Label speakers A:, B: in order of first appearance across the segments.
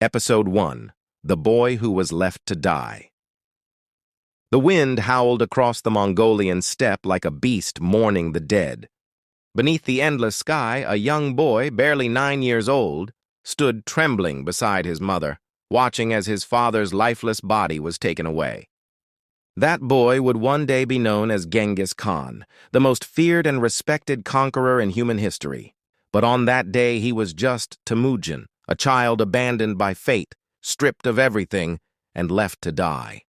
A: Episode 1. The Boy Who Was Left to Die. The wind howled across the Mongolian steppe like a beast mourning the dead. Beneath the endless sky, a young boy, barely 9 years old, stood trembling beside his mother, watching as his father's lifeless body was taken away. That boy would one day be known as Genghis Khan, the most feared and respected conqueror in human history. But on that day he was just Temüjin, a child abandoned by fate, stripped of everything, and left to die.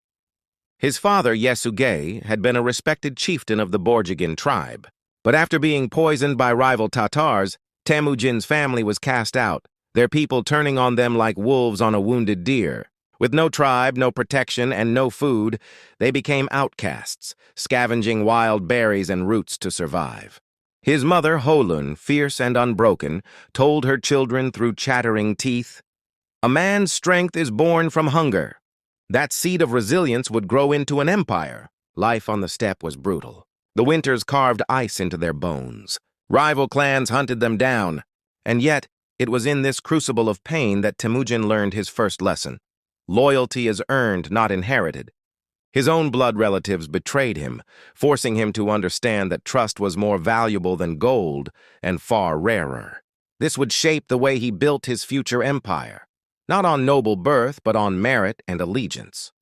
A: His father, Yassa, had been a respected chieftain of the Borjigin tribe, but after being poisoned by rival Tatars, Temüjin's family was cast out, their people turning on them like wolves on a wounded deer. With no tribe, no protection, and no food, they became outcasts, scavenging wild berries and roots to survive. His mother, Holun, fierce and unbroken, told her children through chattering teeth, "A man's strength is born from hunger." That seed of resilience would grow into an empire. Life on the steppe was brutal. The winters carved ice into their bones. Rival clans hunted them down. And yet, it was in this crucible of pain that Temüjin learned his first lesson. Loyalty is earned, not inherited. His own blood relatives betrayed him, forcing him to understand that trust was more valuable than gold and far rarer. This would shape the way he built his future empire, not on noble birth, but on merit and allegiance.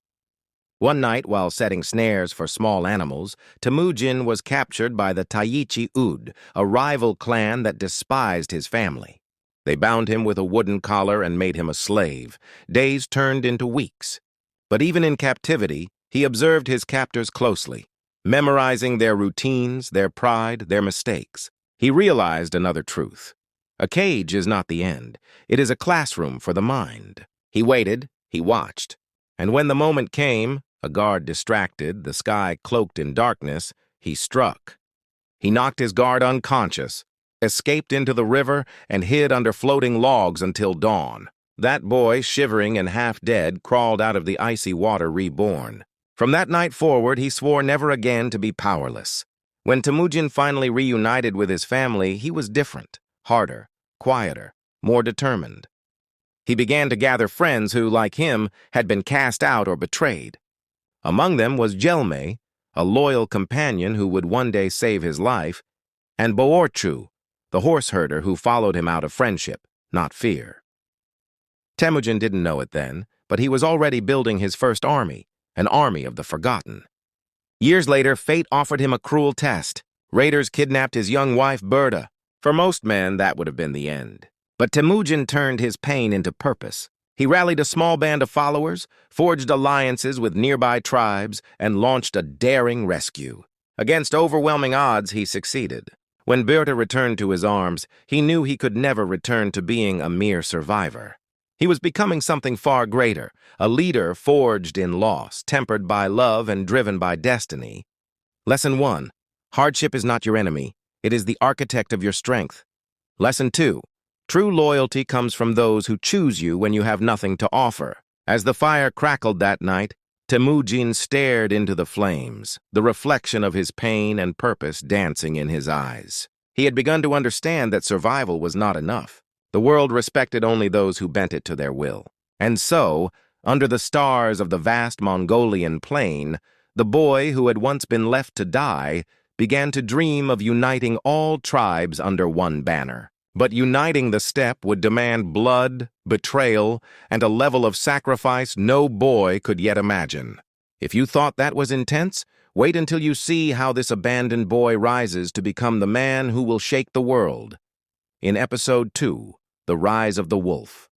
A: One night, while setting snares for small animals, Temüjin was captured by the Temüjin, a rival clan that despised his family. They bound him with a wooden collar and made him a slave. Days turned into weeks. But even in captivity, he observed his captors closely, memorizing their routines, their pride, their mistakes. He realized another truth. A cage is not the end. It is a classroom for the mind. He waited, he watched, and when the moment came, a guard distracted, the sky cloaked in darkness, he struck. He knocked his guard unconscious, escaped into the river, and hid under floating logs until dawn. That boy, shivering and half dead, crawled out of the icy water reborn. From that night forward, he swore never again to be powerless. When Temüjin finally reunited with his family, he was different, harder, quieter, more determined. He began to gather friends who, like him, had been cast out or betrayed. Among them was Gelme, a loyal companion who would one day save his life, and Boorchu, the horse herder who followed him out of friendship, not fear. Temüjin didn't know it then, but he was already building his first army, an army of the forgotten. Years later, fate offered him a cruel test. Raiders kidnapped his young wife, Berta. For most men, that would have been the end. But Temüjin turned his pain into purpose. He rallied a small band of followers, forged alliances with nearby tribes, and launched a daring rescue. Against overwhelming odds, he succeeded. When Berta returned to his arms, he knew he could never return to being a mere survivor. He was becoming something far greater, a leader forged in loss, tempered by love and driven by destiny. Lesson 1. Hardship is not your enemy. It is the architect of your strength. Lesson 2. True loyalty comes from those who choose you when you have nothing to offer. As the fire crackled that night, Temüjin stared into the flames, the reflection of his pain and purpose dancing in his eyes. He had begun to understand that survival was not enough. The world respected only those who bent it to their will. And so, under the stars of the vast Mongolian plain, the boy who had once been left to die began to dream of uniting all tribes under one banner. But uniting the steppe would demand blood, betrayal, and a level of sacrifice no boy could yet imagine. If you thought that was intense, wait until you see how this abandoned boy rises to become the man who will shake the world. In Episode 2, The Rise of the Wolf.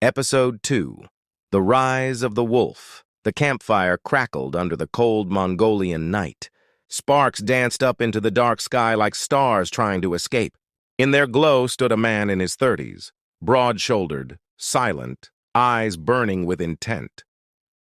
A: Episode 2, The Rise of the Wolf. The campfire crackled under the cold Mongolian night. Sparks danced up into the dark sky like stars trying to escape. In their glow stood a man in his 30s, broad-shouldered, silent, eyes burning with intent.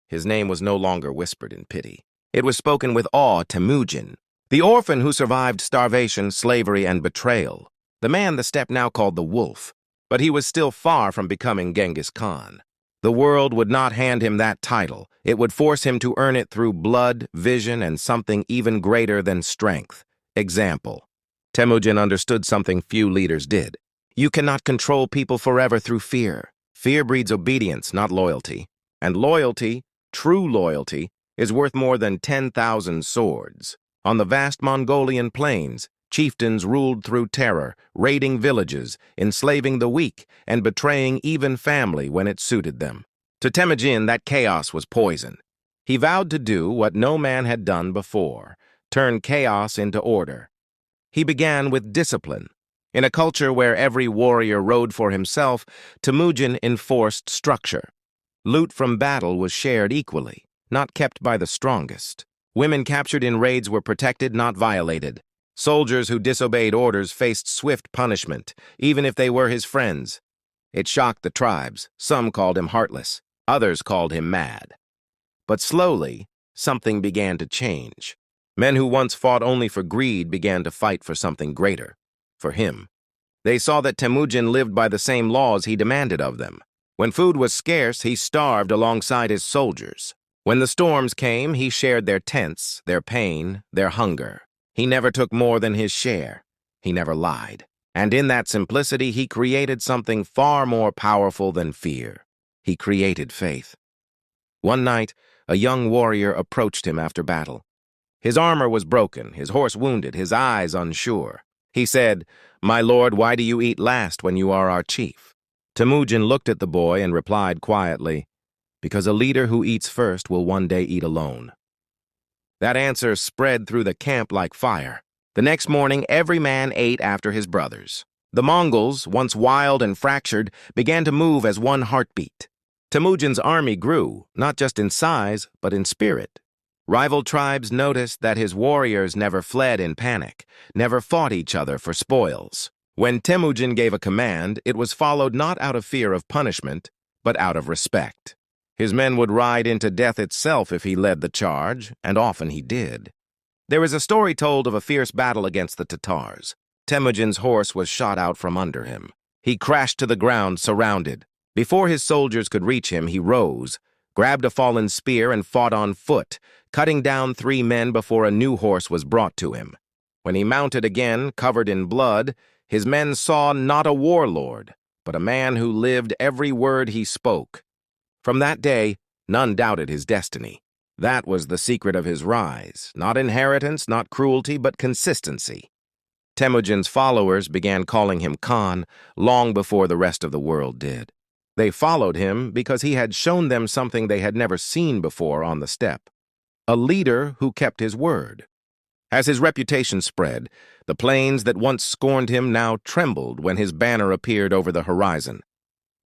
A: His name was no longer whispered in pity. It was spoken with awe. Temüjin, the orphan who survived starvation, slavery, and betrayal. The man the steppe now called the Wolf. But he was still far from becoming Genghis Khan. The world would not hand him that title. It would force him to earn it through blood, vision, and something even greater than strength. Example. Temüjin understood something few leaders did. You cannot control people forever through fear. Fear breeds obedience, not loyalty. And loyalty, true loyalty, is worth more than 10,000 swords. On the vast Mongolian plains, chieftains ruled through terror, raiding villages, enslaving the weak, and betraying even family when it suited them. To Temüjin, that chaos was poison. He vowed to do what no man had done before, turn chaos into order. He began with discipline. In a culture where every warrior rode for himself, Temüjin enforced structure. Loot from battle was shared equally, not kept by the strongest. Women captured in raids were protected, not violated. Soldiers who disobeyed orders faced swift punishment, even if they were his friends. It shocked the tribes. Some called him heartless. Others called him mad. But slowly, something began to change. Men who once fought only for greed began to fight for something greater, for him. They saw that Temüjin lived by the same laws he demanded of them. When food was scarce, he starved alongside his soldiers. When the storms came, he shared their tents, their pain, their hunger. He never took more than his share. He never lied. And in that simplicity, he created something far more powerful than fear. He created faith. One night, a young warrior approached him after battle. His armor was broken, his horse wounded, his eyes unsure. He said, "My lord, why do you eat last when you are our chief?" Temüjin looked at the boy and replied quietly, "Because a leader who eats first will one day eat alone." That answer spread through the camp like fire. The next morning, every man ate after his brothers. The Mongols, once wild and fractured, began to move as one heartbeat. Temüjin's army grew, not just in size, but in spirit. Rival tribes noticed that his warriors never fled in panic, never fought each other for spoils. When Temüjin gave a command, it was followed not out of fear of punishment, but out of respect. His men would ride into death itself if he led the charge, and often he did. There is a story told of a fierce battle against the Tatars. Temüjin's horse was shot out from under him. He crashed to the ground, surrounded. Before his soldiers could reach him, he rose, grabbed a fallen spear, and fought on foot, cutting down 3 men before a new horse was brought to him. When he mounted again, covered in blood, his men saw not a warlord, but a man who lived every word he spoke. From that day, none doubted his destiny. That was the secret of his rise, not inheritance, not cruelty, but consistency. Temüjin's followers began calling him Khan long before the rest of the world did. They followed him because he had shown them something they had never seen before on the steppe: a leader who kept his word. As his reputation spread, the plains that once scorned him now trembled when his banner appeared over the horizon.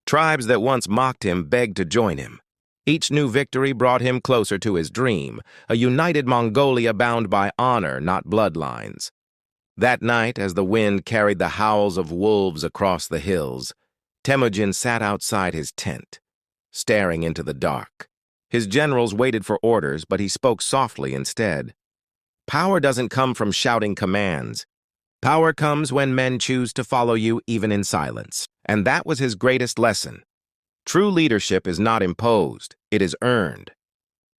A: Tribes that once mocked him begged to join him. Each new victory brought him closer to his dream, a united Mongolia bound by honor, not bloodlines. That night, as the wind carried the howls of wolves across the hills, Temüjin sat outside his tent, staring into the dark. His generals waited for orders, but he spoke softly instead. Power doesn't come from shouting commands. Power comes when men choose to follow you even in silence. And that was his greatest lesson. True leadership is not imposed, it is earned.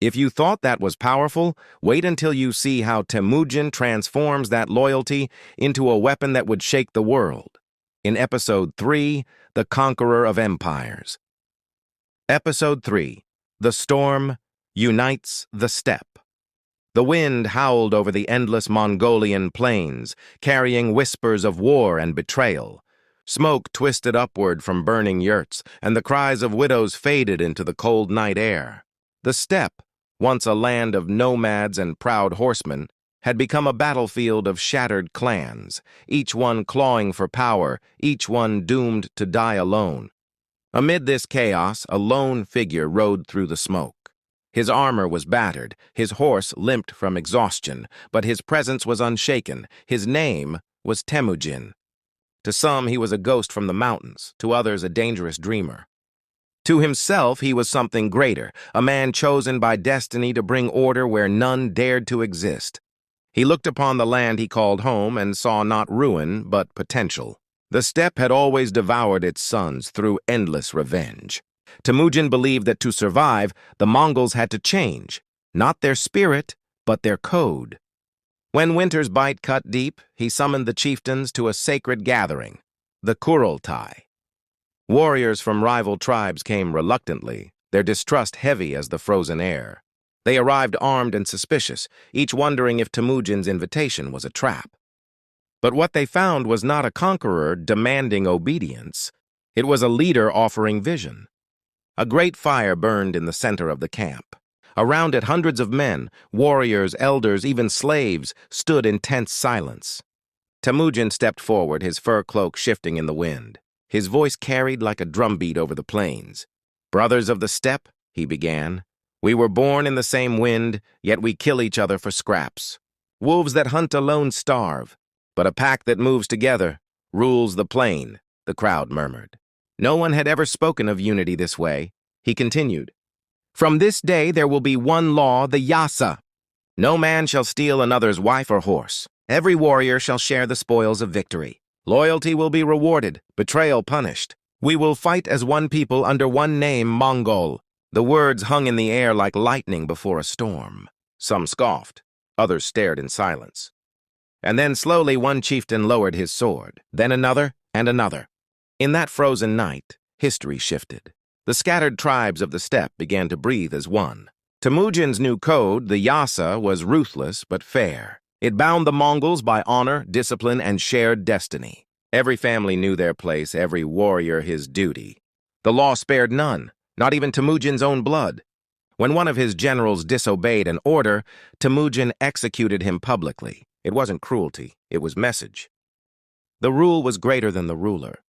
A: If you thought that was powerful, wait until you see how Temüjin transforms that loyalty into a weapon that would shake the world. In Episode 3, The Conqueror of Empires. Episode 3, The Storm Unites the Steppe. The wind howled over the endless Mongolian plains, carrying whispers of war and betrayal. Smoke twisted upward from burning yurts, and the cries of widows faded into the cold night air. The steppe, once a land of nomads and proud horsemen, had become a battlefield of shattered clans, each one clawing for power, each one doomed to die alone. Amid this chaos, a lone figure rode through the smoke. His armor was battered, his horse limped from exhaustion, but his presence was unshaken. His name was Temüjin. To some, he was a ghost from the mountains, to others, a dangerous dreamer. To himself, he was something greater, a man chosen by destiny to bring order where none dared to exist. He looked upon the land he called home and saw not ruin, but potential. The steppe had always devoured its sons through endless revenge. Temüjin believed that to survive, the Mongols had to change, not their spirit, but their code. When winter's bite cut deep, he summoned the chieftains to a sacred gathering, the Kurultai. Warriors from rival tribes came reluctantly, their distrust heavy as the frozen air. They arrived armed and suspicious, each wondering if Temüjin's invitation was a trap. But what they found was not a conqueror demanding obedience. It was a leader offering vision. A great fire burned in the center of the camp. Around it, hundreds of men, warriors, elders, even slaves, stood in tense silence. Temüjin stepped forward, his fur cloak shifting in the wind. His voice carried like a drumbeat over the plains. "Brothers of the steppe," he began, "we were born in the same wind, yet we kill each other for scraps. Wolves that hunt alone starve, but a pack that moves together rules the plain," the crowd murmured. No one had ever spoken of unity this way. He continued, "From this day there will be one law, the Yassa. No man shall steal another's wife or horse. Every warrior shall share the spoils of victory. Loyalty will be rewarded, betrayal punished. We will fight as one people under one name, Mongol." The words hung in the air like lightning before a storm. Some scoffed, others stared in silence. And then slowly one chieftain lowered his sword, then another and another. In that frozen night, history shifted. The scattered tribes of the steppe began to breathe as one. Temüjin's new code, the Yassa, was ruthless but fair. It bound the Mongols by honor, discipline, and shared destiny. Every family knew their place, every warrior his duty. The law spared none, not even Temüjin's own blood. When one of his generals disobeyed an order, Temüjin executed him publicly. It wasn't cruelty, it was message. The rule was greater than the ruler.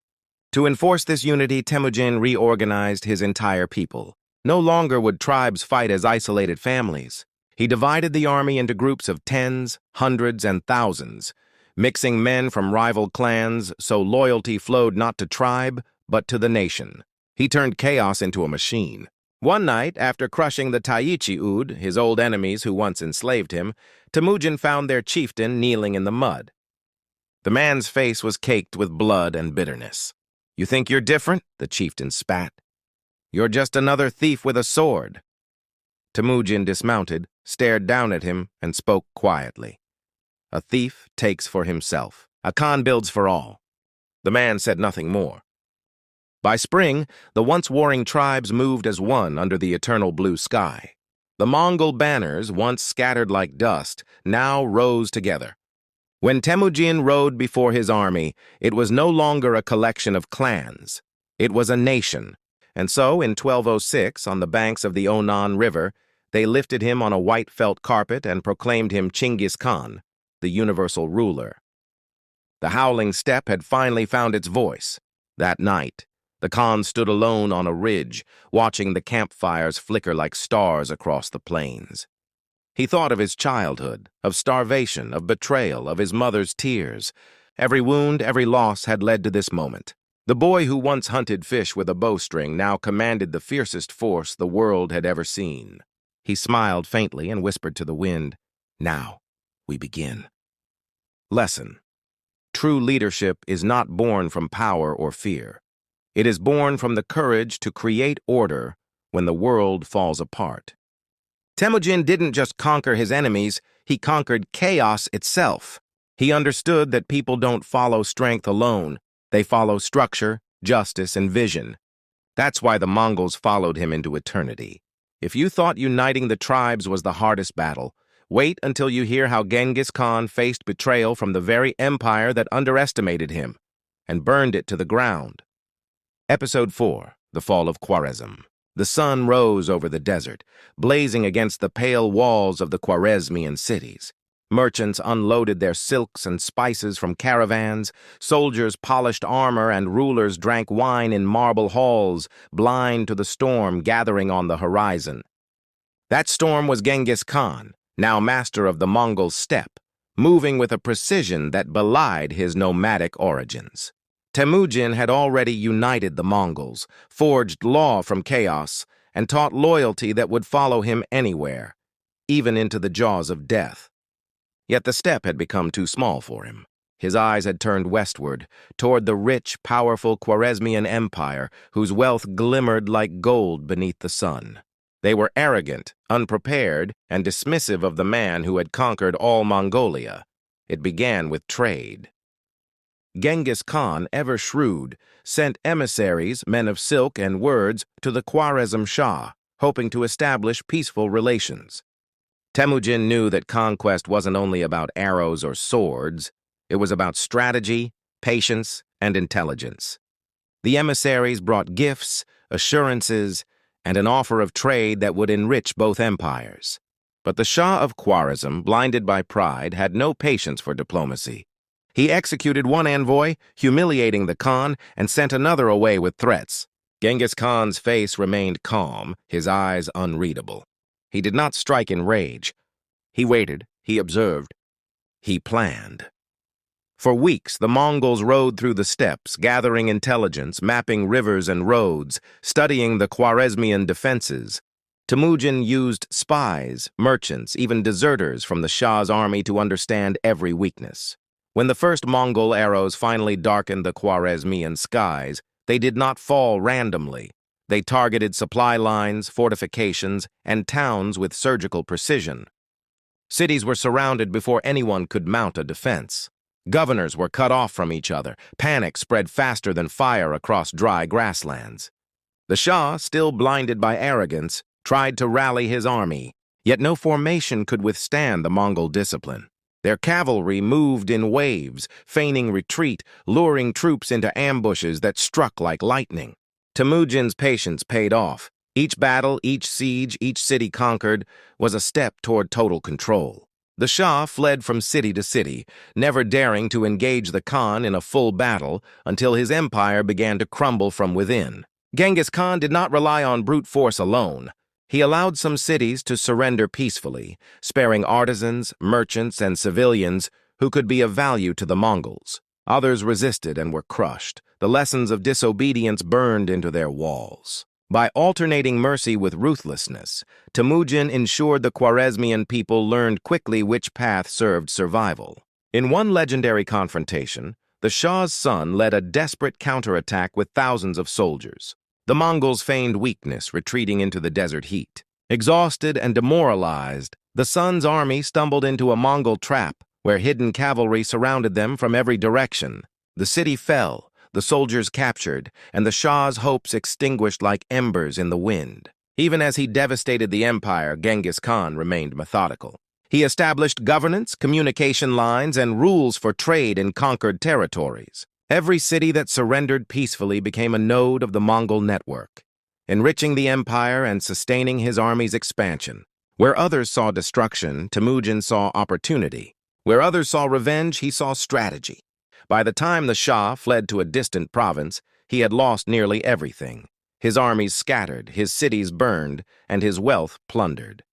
A: To enforce this unity, Temüjin reorganized his entire people. No longer would tribes fight as isolated families. He divided the army into groups of tens, hundreds, and thousands, mixing men from rival clans so loyalty flowed not to tribe, but to the nation. He turned chaos into a machine. One night, after crushing the Temüjin, his old enemies who once enslaved him, Temüjin found their chieftain kneeling in the mud. The man's face was caked with blood and bitterness. "You think you're different?" the chieftain spat. "You're just another thief with a sword." Temüjin dismounted, stared down at him, and spoke quietly. "A thief takes for himself. A Khan builds for all." The man said nothing more. By spring, the once warring tribes moved as one under the eternal blue sky. The Mongol banners, once scattered like dust, now rose together. When Temüjin rode before his army, it was no longer a collection of clans. It was a nation. And so, in 1206, on the banks of the Onan River, they lifted him on a white felt carpet and proclaimed him Genghis Khan, the universal ruler. The howling steppe had finally found its voice. That night, the Khan stood alone on a ridge, watching the campfires flicker like stars across the plains. He thought of his childhood, of starvation, of betrayal, of his mother's tears. Every wound, every loss had led to this moment. The boy who once hunted fish with a bowstring now commanded the fiercest force the world had ever seen. He smiled faintly and whispered to the wind, "Now, we begin." Lesson: true leadership is not born from power or fear. It is born from the courage to create order when the world falls apart. Temüjin didn't just conquer his enemies, he conquered chaos itself. He understood that people don't follow strength alone. They follow structure, justice, and vision. That's why the Mongols followed him into eternity. If you thought uniting the tribes was the hardest battle, wait until you hear how Genghis Khan faced betrayal from the very empire that underestimated him and burned it to the ground. Episode 4, The Fall of Khwarezm. The sun rose over the desert, blazing against the pale walls of the Khwarezmian cities. Merchants unloaded their silks and spices from caravans, soldiers polished armor, and rulers drank wine in marble halls, blind to the storm gathering on the horizon. That storm was Genghis Khan, now master of the Mongol steppe, moving with a precision that belied his nomadic origins. Temüjin had already united the Mongols, forged law from chaos, and taught loyalty that would follow him anywhere, even into the jaws of death. Yet the steppe had become too small for him. His eyes had turned westward, toward the rich, powerful Khwarezmian Empire, whose wealth glimmered like gold beneath the sun. They were arrogant, unprepared, and dismissive of the man who had conquered all Mongolia. It began with trade. Genghis Khan, ever shrewd, sent emissaries, men of silk and words, to the Khwarezm Shah, hoping to establish peaceful relations. Temüjin knew that conquest wasn't only about arrows or swords, it was about strategy, patience, and intelligence. The emissaries brought gifts, assurances, and an offer of trade that would enrich both empires. But the Shah of Khwarezm, blinded by pride, had no patience for diplomacy. He executed one envoy, humiliating the Khan, and sent another away with threats. Genghis Khan's face remained calm, his eyes unreadable. He did not strike in rage. He waited, he observed, he planned. For weeks, the Mongols rode through the steppes, gathering intelligence, mapping rivers and roads, studying the Khwarezmian defenses. Temüjin used spies, merchants, even deserters from the Shah's army to understand every weakness. When the first Mongol arrows finally darkened the Khwarezmian skies, they did not fall randomly. They targeted supply lines, fortifications, and towns with surgical precision. Cities were surrounded before anyone could mount a defense. Governors were cut off from each other. Panic spread faster than fire across dry grasslands. The Shah, still blinded by arrogance, tried to rally his army, yet no formation could withstand the Mongol discipline. Their cavalry moved in waves, feigning retreat, luring troops into ambushes that struck like lightning. Temüjin's patience paid off. Each battle, each siege, each city conquered was a step toward total control. The Shah fled from city to city, never daring to engage the Khan in a full battle until his empire began to crumble from within. Genghis Khan did not rely on brute force alone. He allowed some cities to surrender peacefully, sparing artisans, merchants, and civilians who could be of value to the Mongols. Others resisted and were crushed. The lessons of disobedience burned into their walls. By alternating mercy with ruthlessness, Temüjin ensured the Khwarezmian people learned quickly which path served survival. In one legendary confrontation, the Shah's son led a desperate counterattack with thousands of soldiers. The Mongols feigned weakness, retreating into the desert heat. Exhausted and demoralized, the son's army stumbled into a Mongol trap where hidden cavalry surrounded them from every direction. The city fell, the soldiers captured, and the Shah's hopes extinguished like embers in the wind. Even as he devastated the empire, Genghis Khan remained methodical. He established governance, communication lines, and rules for trade in conquered territories. Every city that surrendered peacefully became a node of the Mongol network, enriching the empire and sustaining his army's expansion. Where others saw destruction, Temüjin saw opportunity. Where others saw revenge, he saw strategy. By the time the Shah fled to a distant province, he had lost nearly everything. His armies scattered, his cities burned, and his wealth plundered.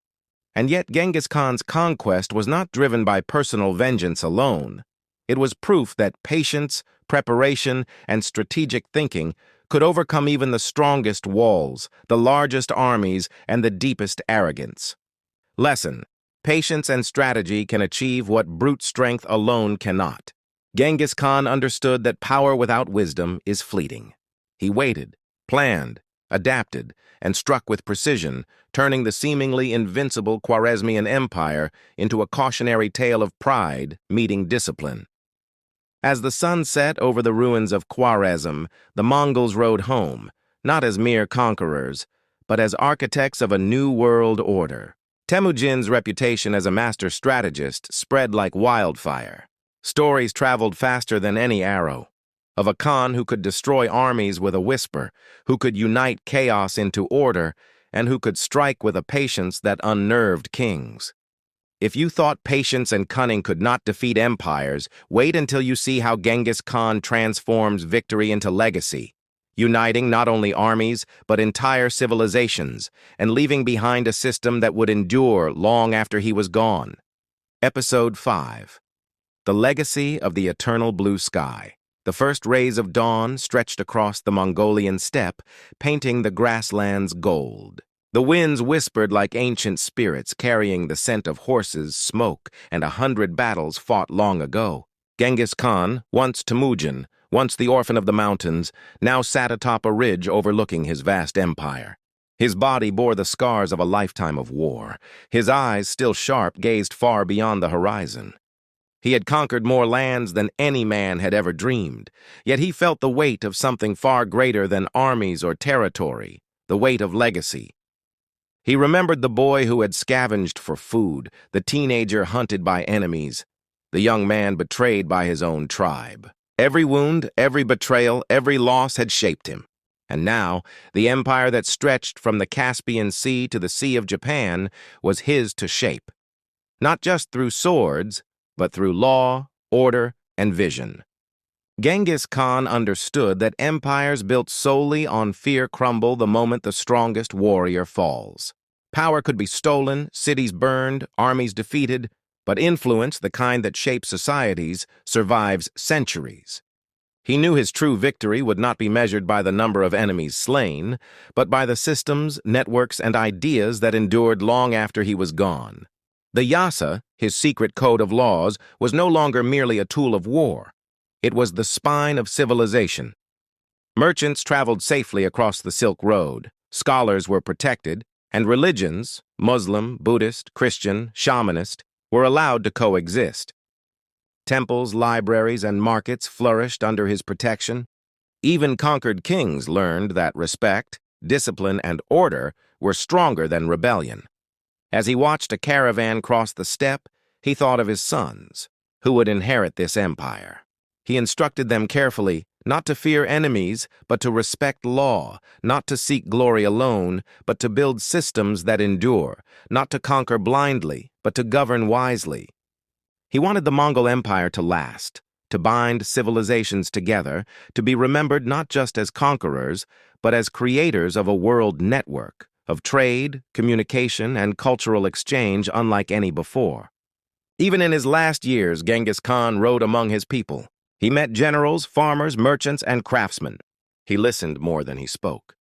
A: And yet Genghis Khan's conquest was not driven by personal vengeance alone. It was proof that patience, preparation, and strategic thinking could overcome even the strongest walls, the largest armies, and the deepest arrogance. Lesson: patience and strategy can achieve what brute strength alone cannot. Genghis Khan understood that power without wisdom is fleeting. He waited, planned, adapted, and struck with precision, turning the seemingly invincible Khwarezmian Empire into a cautionary tale of pride meeting discipline. As the sun set over the ruins of Khwarezm, the Mongols rode home, not as mere conquerors, but as architects of a new world order. Temüjin's reputation as a master strategist spread like wildfire. Stories traveled faster than any arrow, of a Khan who could destroy armies with a whisper, who could unite chaos into order, and who could strike with a patience that unnerved kings. If you thought patience and cunning could not defeat empires, wait until you see how Genghis Khan transforms victory into legacy, uniting not only armies, but entire civilizations, and leaving behind a system that would endure long after he was gone. Episode 5. The Legacy of the Eternal Blue Sky. The first rays of dawn stretched across the Mongolian steppe, painting the grasslands gold. The winds whispered like ancient spirits, carrying the scent of horses, smoke, and 100 battles fought long ago. Genghis Khan, once Temüjin, once the orphan of the mountains, now sat atop a ridge overlooking his vast empire. His body bore the scars of a lifetime of war. His eyes, still sharp, gazed far beyond the horizon. He had conquered more lands than any man had ever dreamed, yet he felt the weight of something far greater than armies or territory, the weight of legacy. He remembered the boy who had scavenged for food, the teenager hunted by enemies, the young man betrayed by his own tribe. Every wound, every betrayal, every loss had shaped him. And now, the empire that stretched from the Caspian Sea to the Sea of Japan was his to shape. Not just through swords, but through law, order, and vision. Genghis Khan understood that empires built solely on fear crumble the moment the strongest warrior falls. Power could be stolen, cities burned, armies defeated, but influence, the kind that shapes societies, survives centuries. He knew his true victory would not be measured by the number of enemies slain, but by the systems, networks, and ideas that endured long after he was gone. The Yassa, his secret code of laws, was no longer merely a tool of war. It was the spine of civilization. Merchants traveled safely across the Silk Road, scholars were protected, and religions, Muslim, Buddhist, Christian, shamanist, were allowed to coexist. Temples, libraries, and markets flourished under his protection. Even conquered kings learned that respect, discipline, and order were stronger than rebellion. As he watched a caravan cross the steppe, he thought of his sons, who would inherit this empire. He instructed them carefully not to fear enemies, but to respect law, not to seek glory alone, but to build systems that endure, not to conquer blindly, but to govern wisely. He wanted the Mongol Empire to last, to bind civilizations together, to be remembered not just as conquerors, but as creators of a world network, of trade, communication, and cultural exchange unlike any before. Even in his last years, Genghis Khan rode among his people. He met generals, farmers, merchants, and craftsmen. He listened more than he spoke.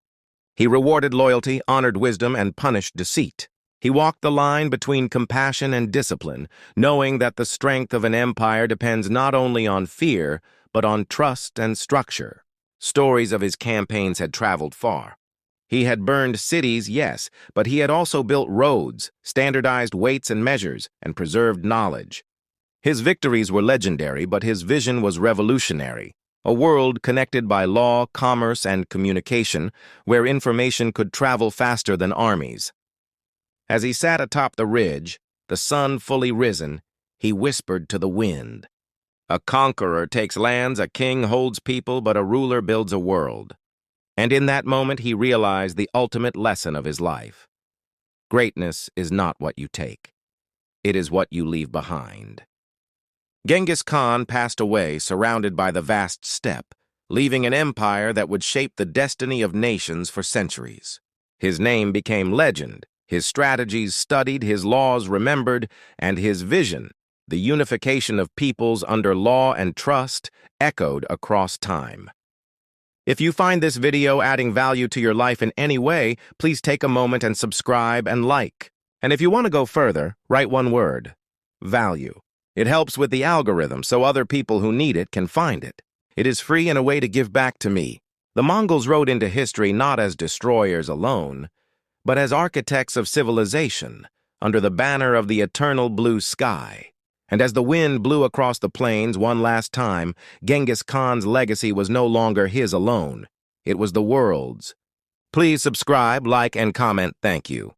A: He rewarded loyalty, honored wisdom, and punished deceit. He walked the line between compassion and discipline, knowing that the strength of an empire depends not only on fear, but on trust and structure. Stories of his campaigns had traveled far. He had burned cities, yes, but he had also built roads, standardized weights and measures, and preserved knowledge. His victories were legendary, but his vision was revolutionary. A world connected by law, commerce, and communication, where information could travel faster than armies. As he sat atop the ridge, the sun fully risen, he whispered to the wind. A conqueror takes lands, a king holds people, but a ruler builds a world. And in that moment he realized the ultimate lesson of his life. Greatness is not what you take. It is what you leave behind. Genghis Khan passed away surrounded by the vast steppe, leaving an empire that would shape the destiny of nations for centuries. His name became legend, his strategies studied, his laws remembered, and his vision, the unification of peoples under law and trust, echoed across time. If you find this video adding value to your life in any way, please take a moment and subscribe and like. And if you want to go further, write one word: value. It helps with the algorithm so other people who need it can find it. It is free and a way to give back to me. The Mongols rode into history not as destroyers alone, but as architects of civilization, under the banner of the eternal blue sky. And as the wind blew across the plains one last time, Genghis Khan's legacy was no longer his alone. It was the world's. Please subscribe, like, and comment. Thank you.